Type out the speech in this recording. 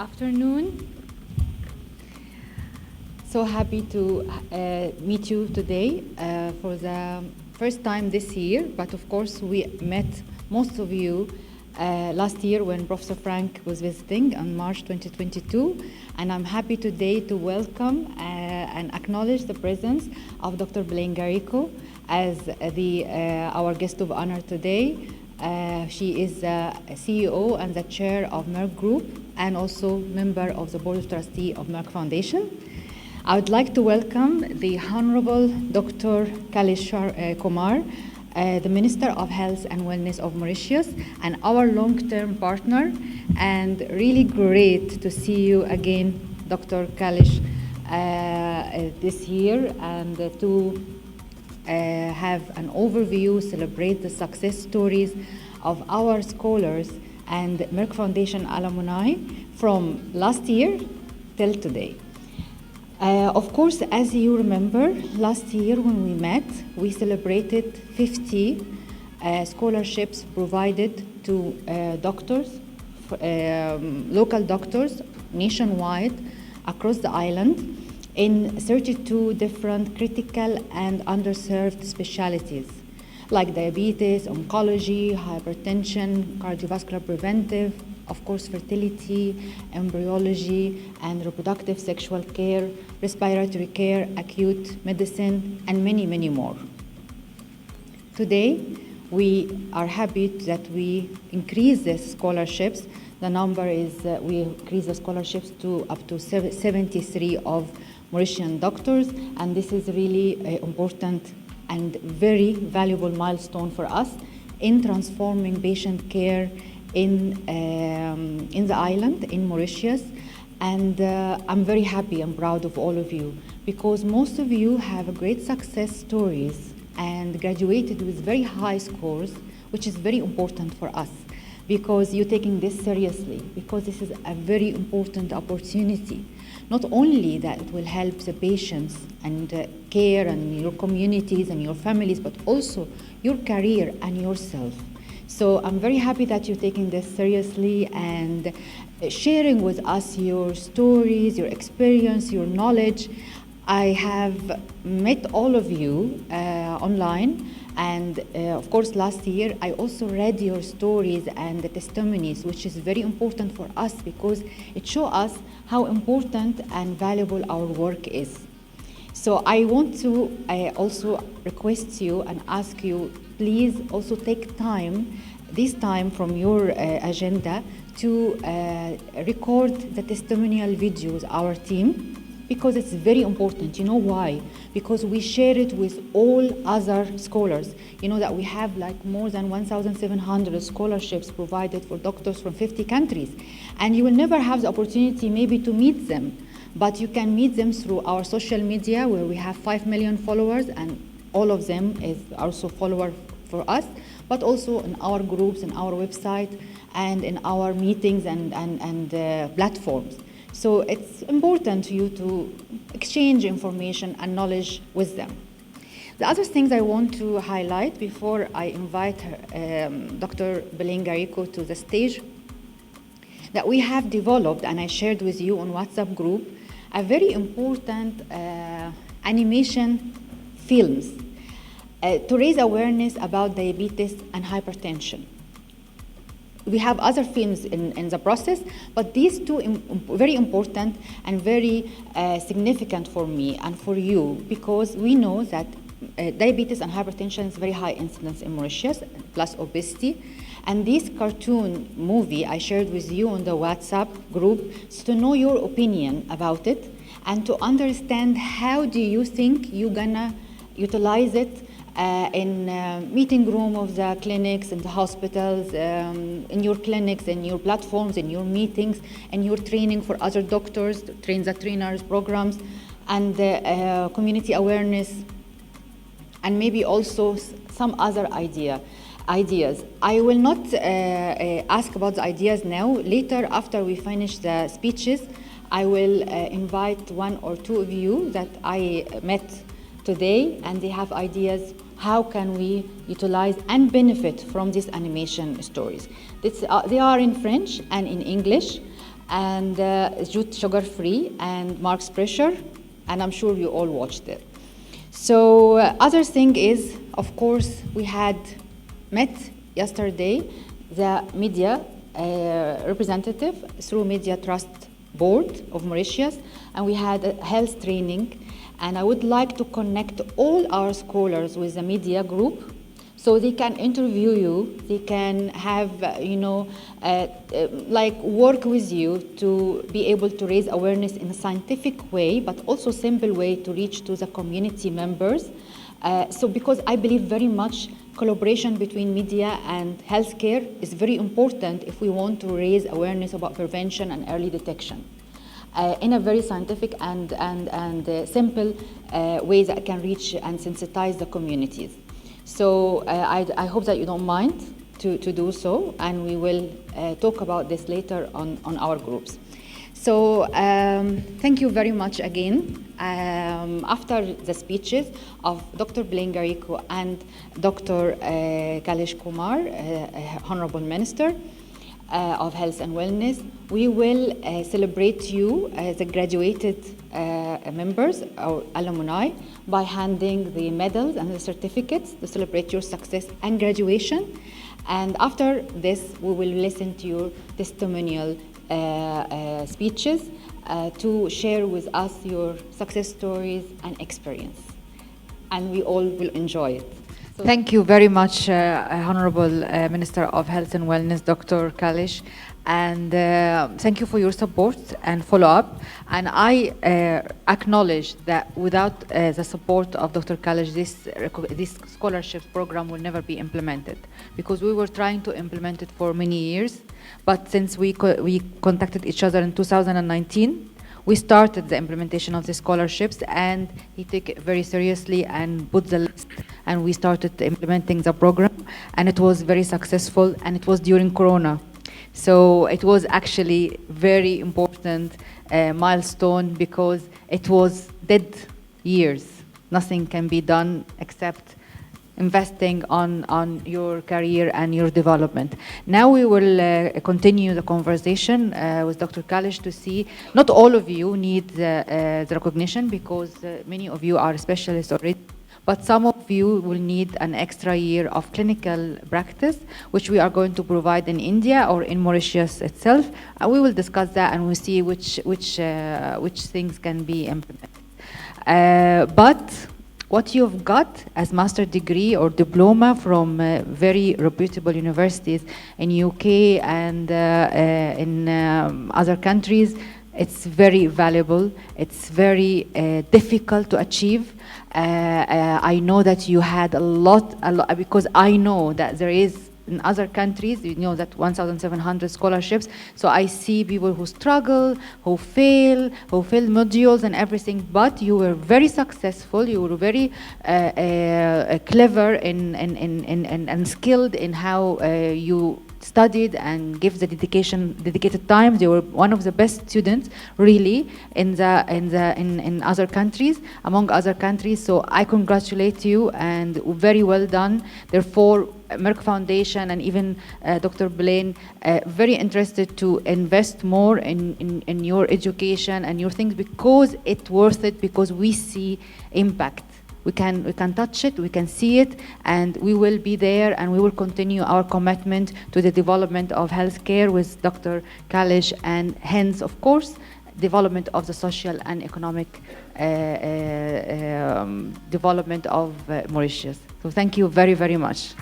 afternoon. So happy to meet you today for the first time this year, but of course we met most of you last year when Professor Frank was visiting on March 2022, and I'm happy today to welcome and acknowledge the presence of Dr. BELÉN GARIJO as our guest of honor today. She is a CEO and the chair of Merck Group and also member of the Board of Trustees of Merck Foundation. I would like to welcome the Honorable Dr. Kelej Kumar, the Minister of Health and Wellness of Mauritius and our long-term partner, and really great to see you again, Dr. Kelej, this year, and to have an overview, celebrate the success stories of our scholars and Merck Foundation alumni from last year till today. Of course, as you remember, last year when we met, we celebrated 50 scholarships provided to doctors, local doctors nationwide across the island in 32 different critical and underserved specialties like diabetes, oncology, hypertension, cardiovascular preventive, of course fertility, embryology and reproductive sexual care, respiratory care, acute medicine, and many, many more. Today, we are happy that we increase the scholarships. The number is, we increase the scholarships to up to 73 of Mauritian doctors, and this is really important and very valuable milestone for us in transforming patient care in the island, in Mauritius. And I'm very happy and proud of all of you because most of you have great success stories and graduated with very high scores, which is very important for us because you're taking this seriously, because this is a very important opportunity. Not only that it will help the patients and care and your communities and your families, but also your career and yourself. So I'm very happy that you're taking this seriously and sharing with us your stories, your experience, your knowledge. I have met all of you online, and of course last year I also read your stories and the testimonies, which is very important for us because it shows us how important and valuable our work is. So I want to also request you and ask you, please also take this time from your agenda to record the testimonial videos, our team, because it's very important. You know why? Because we share it with all other scholars. You know that we have like more than 1,700 scholarships provided for doctors from 50 countries. And you will never have the opportunity maybe to meet them, but you can meet them through our social media where we have 5 million followers, and all of them is also follower for us, but also in our groups, in our website, and in our meetings and platforms. So it's important to you to exchange information and knowledge with them. The other things I want to highlight before I invite Dr. BELÉN GARIJO to the stage, that we have developed, and I shared with you on WhatsApp group, a very important animation films to raise awareness about diabetes and hypertension. We have other films in the process, but these two very important and very significant for me and for you, because we know that diabetes and hypertension is very high incidence in Mauritius, plus obesity. And this cartoon movie I shared with you on the WhatsApp group is to know your opinion about it and to understand how do you think you're gonna utilize it in meeting room of the clinics and the hospitals, in your clinics, in your platforms, in your meetings, and your training for other doctors, train the trainers programs, and community awareness, and maybe also some other ideas. I will not ask about the ideas now. Later, after we finish the speeches, I will invite one or two of you that I met today, and they have ideas how can we utilize and benefit from these animation stories. They are in French and in English, and sugar-free, and Mark's Pressure, and I'm sure you all watched it. So other thing is, of course, we had met yesterday the media representative through Media Trust Board of Mauritius, and we had a health training, and I would like to connect all our scholars with the media group so they can interview you, they can have, like work with you to be able to raise awareness in a scientific way, but also simple way to reach to the community members. So because I believe very much collaboration between media and healthcare is very important if we want to raise awareness about prevention and early detection in a very scientific and simple way that can reach and sensitize the communities. So I hope that you don't mind to do so, and we will talk about this later on our groups. So thank you very much again. After the speeches of Dr. BELÉN GARIJO and Dr. Kelej Kumar, Honorable Minister of Health and Wellness, we will celebrate you as the graduated members or alumni by handing the medals and the certificates to celebrate your success and graduation. And after this, we will listen to your testimonial speeches to share with us your success stories and experience. And we all will enjoy it. So thank you very much, Honorable Minister of Health and Wellness, Dr. Kelej. And thank you for your support and follow-up. And I acknowledge that without the support of Dr. Kelej, this scholarship program will never be implemented, because we were trying to implement it for many years. But since we contacted each other in 2019, we started the implementation of the scholarships, and he took it very seriously and put the list, and we started implementing the program, and it was very successful, and it was during Corona. So it was actually very important milestone, because it was dead years. Nothing can be done except investing on your career and your development. Now we will continue the conversation with Dr. Kelej to see, not all of you need the recognition, because many of you are specialists already, but some of you will need an extra year of clinical practice, which we are going to provide in India or in Mauritius itself. We will discuss that, and we'll see which things can be implemented. But what you've got as master degree or diploma from very reputable universities in UK and in other countries, it's very valuable. It's very difficult to achieve. I know that you had a lot, because I know that there is in other countries, you know, that 1,700 scholarships. So I see people who struggle, who fail modules and everything, but you were very successful. You were very clever and skilled in how you studied and give the dedicated time. They were one of the best students, really, in other countries, among other countries. So I congratulate you, and very well done. Therefore, Merck Foundation and even Dr. BELÉN very interested to invest more in your education and your things, because it's worth it, because we see impact. We can touch it, we can see it, and we will be there, and we will continue our commitment to the development of healthcare with Dr. Kelej, and hence, of course, development of the social and economic development of Mauritius. So thank you very, very much.